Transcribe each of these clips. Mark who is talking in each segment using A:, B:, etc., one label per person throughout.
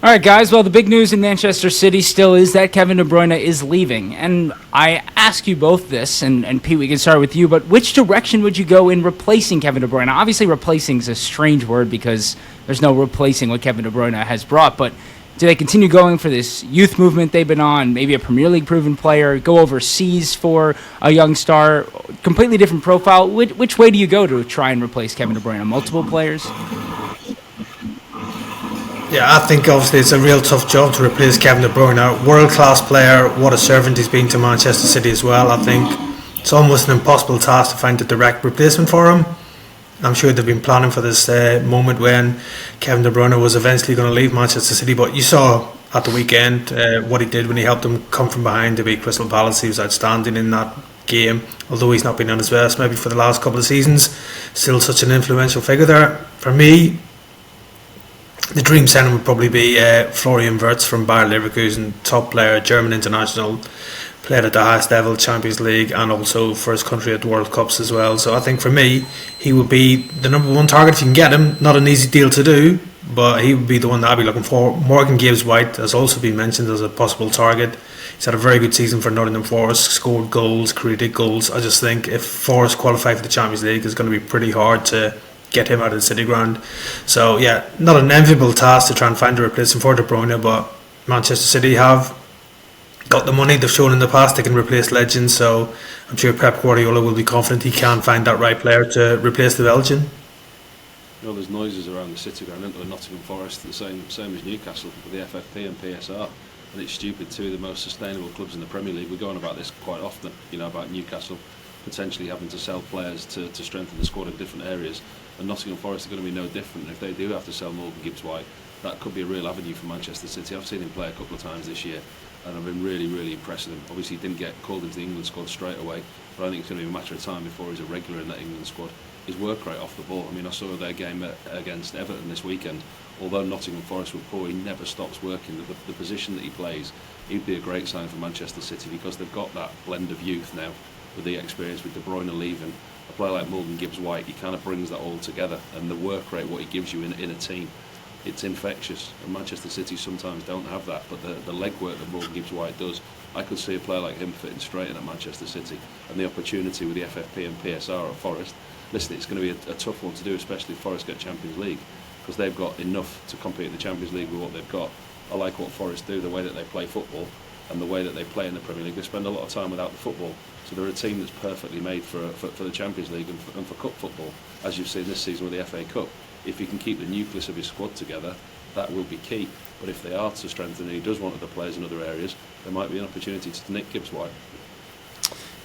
A: All right, guys. Well, the big news in Manchester City still is that Kevin De Bruyne is leaving. And I ask you both this, and Pete, we can start with you, but which direction would you go in replacing Kevin De Bruyne? Obviously, replacing is a strange word because there's no replacing what Kevin De Bruyne has brought, but do they continue going for this youth movement they've been on, maybe a Premier League proven player, go overseas for a young star, completely different profile? Which way do you go to try and replace Kevin De Bruyne? Multiple players?
B: Yeah, I think obviously it's a real tough job to replace Kevin De Bruyne. World-class player, what a servant he's been to Manchester City as well. I think it's almost an impossible task to find a direct replacement for him. I'm sure they've been planning for this moment when Kevin De Bruyne was eventually going to leave Manchester City. But you saw at the weekend what he did when he helped them come from behind to beat Crystal Palace. He was outstanding in that game. Although he's not been on his best maybe for the last couple of seasons, still such an influential figure there. For me, the dream signing would probably be Florian Wirtz from Bayer Leverkusen, top player, German international, played at the highest level, Champions League, and also for his country at World Cups as well. So I think for me, he would be the number one target if you can get him. Not an easy deal to do, but he would be the one that I'd be looking for. Morgan Gibbs-White has also been mentioned as a possible target. He's had a very good season for Nottingham Forest, scored goals, created goals. I just think if Forest qualify for the Champions League, it's going to be pretty hard to get him out of the City ground. So yeah, not an enviable task to try and find a replacement for De Bruyne, but Manchester City have got the money. They've shown in the past they can replace legends, so I'm sure Pep Guardiola will be confident he can find that right player to replace the Belgian.
C: You know, there's noises around the City ground, isn't there? Nottingham Forest, the same as Newcastle with the FFP and PSR, and it's stupid. Two of the most sustainable clubs in the Premier League. We're going about this quite often, you know, about Newcastle potentially having to sell players to strengthen the squad in different areas. And Nottingham Forest are going to be no different. If they do have to sell Morgan Gibbs-White, that could be a real avenue for Manchester City. I've seen him play a couple of times this year, and I've been really impressed with him. Obviously, he didn't get called into the England squad straight away, but I think it's going to be a matter of time before he's a regular in that England squad. His work rate off the ball. I mean, I saw their game against Everton this weekend. Although Nottingham Forest were poor, he never stops working. The position that he plays, he'd be a great sign for Manchester City because they've got that blend of youth now with the experience with De Bruyne leaving. A player like Morgan Gibbs-White, he kind of brings that all together, and the work rate, what he gives you in a team, it's infectious. And Manchester City sometimes don't have that, but the legwork that Morgan Gibbs-White does, I could see a player like him fitting straight in at Manchester City. And the opportunity with the FFP and PSR at Forest, listen, it's going to be a tough one to do, especially if Forest get Champions League, because they've got enough to compete in the Champions League with what they've got. I like what Forest do, the way that they play football and the way that they play in the Premier League. They spend a lot of time without the football, so they're a team that's perfectly made for the Champions League and for cup football, as you've seen this season with the FA Cup. If he can keep the nucleus of his squad together, that will be key. But if they are to strengthen and he does want other players in other areas, there might be an opportunity to nick Gibbs-White.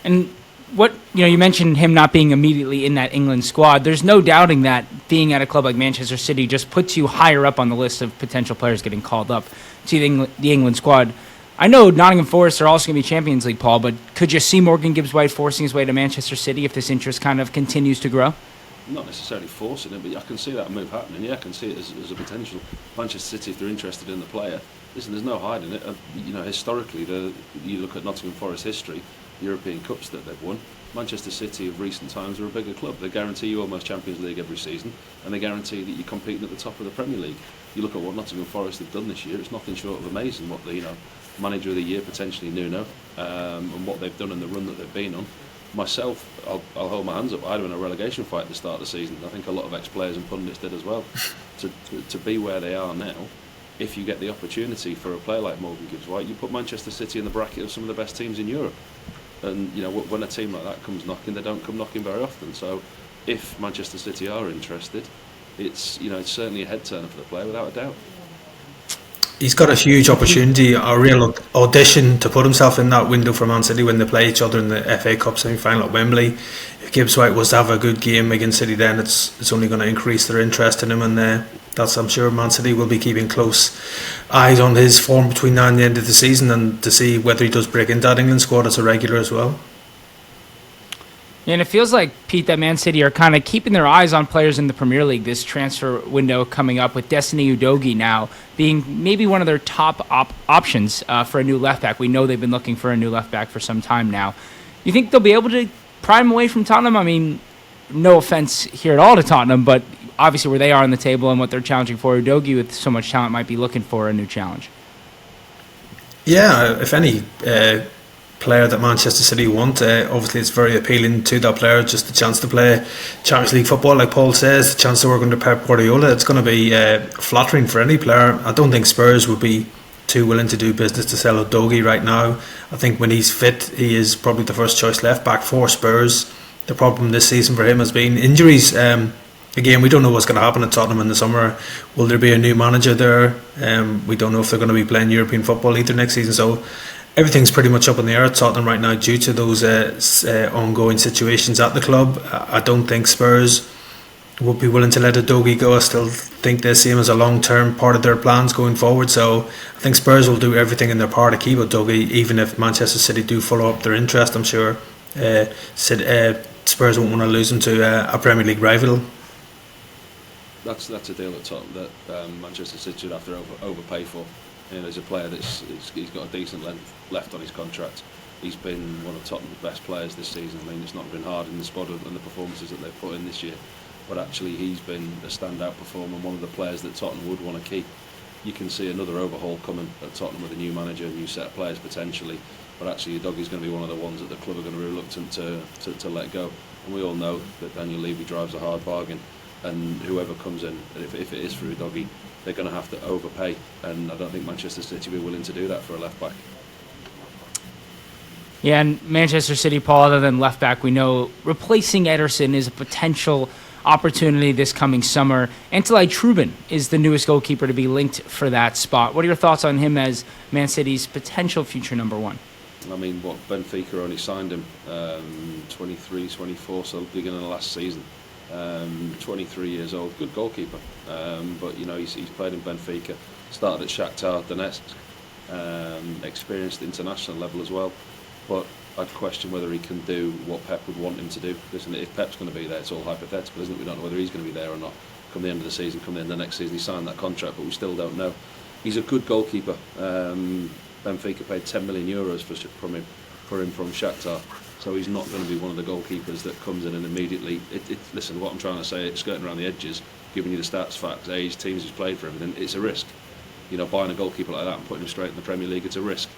A: And you mentioned him not being immediately in that England squad. There's no doubting that being at a club like Manchester City just puts you higher up on the list of potential players getting called up to the England squad. I know Nottingham Forest are also going to be Champions League, Paul, but could you see Morgan Gibbs-White forcing his way to Manchester City if this interest kind of continues to grow?
C: Not necessarily forcing it, but I can see that move happening. Yeah, I can see it as a potential. Manchester City, if they're interested in the player, listen, there's no hiding it. Historically, you look at Nottingham Forest history, European Cups that they've won. Manchester City of recent times are a bigger club. They guarantee you almost Champions League every season, and they guarantee that you're competing at the top of the Premier League. You look at what Nottingham Forest have done this year; it's nothing short of amazing. What the manager of the year potentially Nuno, and what they've done and the run that they've been on. Myself, I'll hold my hands up. I'd win a relegation fight at the start of the season. I think a lot of ex-players and pundits did as well. to be where they are now, if you get the opportunity for a player like Morgan Gibbs-White, you put Manchester City in the bracket of some of the best teams in Europe. And when a team like that comes knocking, they don't come knocking very often. So, if Manchester City are interested, it's certainly a head turner for the player without a doubt.
B: He's got a huge opportunity, a real audition to put himself in that window for Man City when they play each other in the FA Cup semi-final at Wembley. If Gibbs-White was to have a good game against City, then it's only going to increase their interest in him, and I'm sure Man City will be keeping close eyes on his form between now and the end of the season, and to see whether he does break into that England squad as a regular as well.
A: Yeah, and it feels like, Pete, that Man City are kind of keeping their eyes on players in the Premier League this transfer window coming up, with Destiny Udogie now being maybe one of their top options for a new left back. We know they've been looking for a new left back for some time now. You think they'll be able to pry him away from Tottenham? I mean, no offense here at all to Tottenham, but obviously where they are on the table and what they're challenging for, Udogie with so much talent might be looking for a new challenge.
B: Yeah, if any player that Manchester City want, obviously it's very appealing to that player, just the chance to play Champions League football, like Paul says, the chance to work under Pep Guardiola. It's going to be flattering for any player. I don't think Spurs would be too willing to do business to sell Udogie right now. I think when he's fit, he is probably the first choice left back for Spurs. The problem this season for him has been injuries. Again, we don't know what's going to happen at Tottenham in the summer. Will there be a new manager there? We don't know if they're going to be playing European football either next season. So everything's pretty much up in the air at Tottenham right now due to those ongoing situations at the club. I don't think Spurs would be willing to let Udogie go. I still think they see him as a long-term part of their plans going forward. So I think Spurs will do everything in their power to keep Udogie, even if Manchester City do follow up their interest. I'm sure Spurs won't want to lose him to a Premier League rival.
C: That's a deal at Tottenham that Manchester City should have to overpay for. You know, there's a player he's got a decent length left on his contract. He's been one of Tottenham's best players this season. I mean, it's not been hard in the squad and the performances that they've put in this year, but actually he's been a standout performer and one of the players that Tottenham would want to keep. You can see another overhaul coming at Tottenham with a new manager, a new set of players potentially, but actually Udogie's going to be one of the ones that the club are going to be reluctant to let go. And we all know that Daniel Levy drives a hard bargain, and whoever comes in, if it is for Udogie, they're going to have to overpay, and I don't think Manchester City will be willing to do that for a left back.
A: Yeah, and Manchester City, Paul, other than left back, we know replacing Ederson is a potential opportunity this coming summer. Antalay Trubin is the newest goalkeeper to be linked for that spot. What are your thoughts on him as Man City's potential future number one?
C: I mean, Benfica only signed him 23, 24, so beginning of last season. 23 years old, good goalkeeper, but you know he's played in Benfica, started at Shakhtar Donetsk, experienced international level as well, but I'd question whether he can do what Pep would want him to do. Listen, if Pep's going to be there, it's all hypothetical, isn't it? We don't know whether he's going to be there or not come the end of the season, come the end of the next season. He signed that contract, but we still don't know. He's a good goalkeeper. Benfica paid 10 million euros for him from Shakhtar. So he's not going to be one of the goalkeepers that comes in and immediately... Listen, what I'm trying to say, it's skirting around the edges, giving you the stats, facts, age, teams he's played for, everything. It's a risk. You know, buying a goalkeeper like that and putting him straight in the Premier League, it's a risk.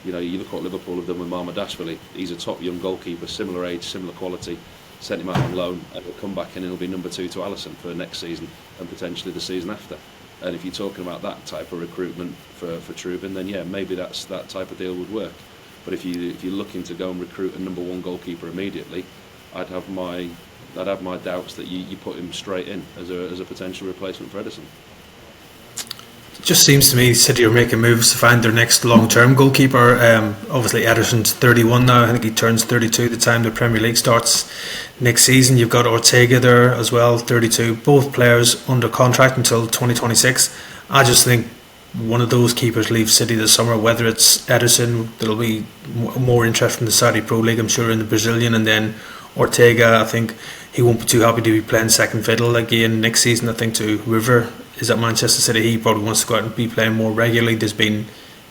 C: You know, you look what Liverpool have done with Mamardashvili. He's a top young goalkeeper, similar age, similar quality. Sent him out on loan, and he'll come back in and he'll be number 2 to Alisson for next season and potentially the season after. And if you're talking about that type of recruitment for Trubin, then yeah, maybe that type of deal would work. But if you're looking to go and recruit a number 1 goalkeeper immediately, I'd have my doubts that you put him straight in as a potential replacement for Ederson.
B: It just seems to me City are making moves to find their next long-term goalkeeper. Obviously Ederson's 31 now. I think he turns 32 the time the Premier League starts next season. You've got Ortega there as well, 32. Both players under contract until 2026. I just think one of those keepers leaves City this summer, whether it's Ederson, there'll be more interest from the Saudi Pro League, I'm sure, in the Brazilian, and then Ortega, I think he won't be too happy to be playing second fiddle again next season. I think to River is at Manchester City, he probably wants to go out and be playing more regularly. There's been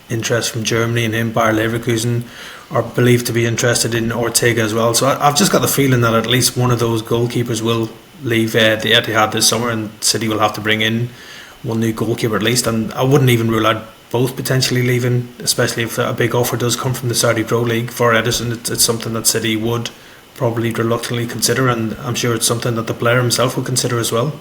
B: interest from Germany in him. Bayer Leverkusen are believed to be interested in Ortega as well. So I've just got the feeling that at least one of those goalkeepers will leave the Etihad this summer, and City will have to bring in one new goalkeeper at least. And I wouldn't even rule out both potentially leaving, especially if a big offer does come from the Saudi Pro League for Ederson. It's something that City would probably reluctantly consider, and I'm sure it's something that the player himself will consider as well.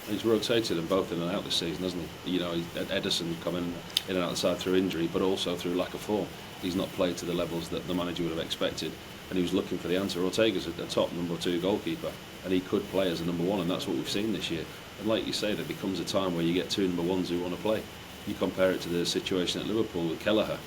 C: He's rotated them both in and out this season, hasn't he? You know, Ederson coming in and out the side through injury, but also through lack of form. He's not played to the levels that the manager would have expected, and he was looking for the answer. Ortega's a top number 2 goalkeeper, and he could play as a number 1, and that's what we've seen this year. And like you say, there becomes a time where you get 2 number 1s who want to play. You compare it to the situation at Liverpool with Kelleher.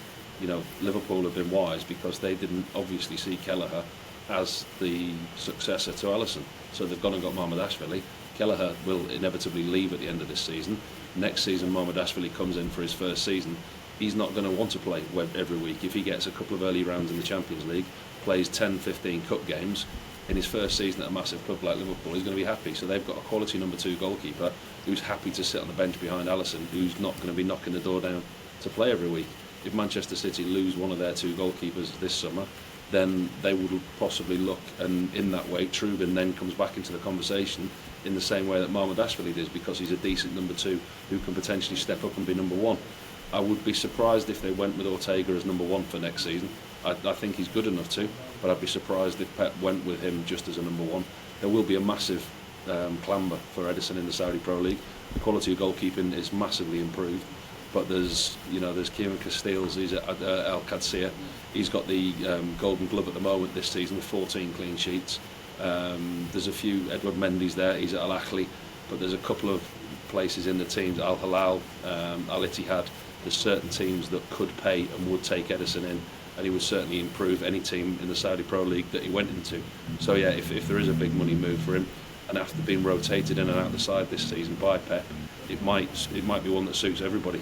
C: You know, Liverpool have been wise because they didn't obviously see Kelleher as the successor to Alisson. So they've gone and got Mamardashvili. Kelleher will inevitably leave at the end of this season. Next season, Mamardashvili comes in for his first season. He's not going to want to play every week. If he gets a couple of early rounds in the Champions League, plays 10, 15 cup games, in his first season at a massive club like Liverpool, he's going to be happy. So they've got a quality number 2 goalkeeper who's happy to sit on the bench behind Alisson, who's not going to be knocking the door down to play every week. If Manchester City lose one of their 2 goalkeepers this summer, then they would possibly look, and in that way Trubin then comes back into the conversation in the same way that Mamardashvili is, because he's a decent number 2 who can potentially step up and be number 1. I would be surprised if they went with Ortega as number 1 for next season. I think he's good enough to, but I'd be surprised if Pep went with him just as a number 1. There will be a massive clamber for Ederson in the Saudi Pro League. The quality of goalkeeping is massively improved, but there's Kieran Casteels, he's at Al Qadsiya. He's got the Golden Glove at the moment this season with 14 clean sheets. There's a few, Edward Mendy's there, he's at Al Ahly, but there's a couple of places in the teams, Al Hilal, Al Ittihad. There's certain teams that could pay and would take Ederson in, and he would certainly improve any team in the Saudi Pro League that he went into. So yeah, if there is a big money move for him, and after being rotated in and out the side this season by Pep, it might be one that suits everybody.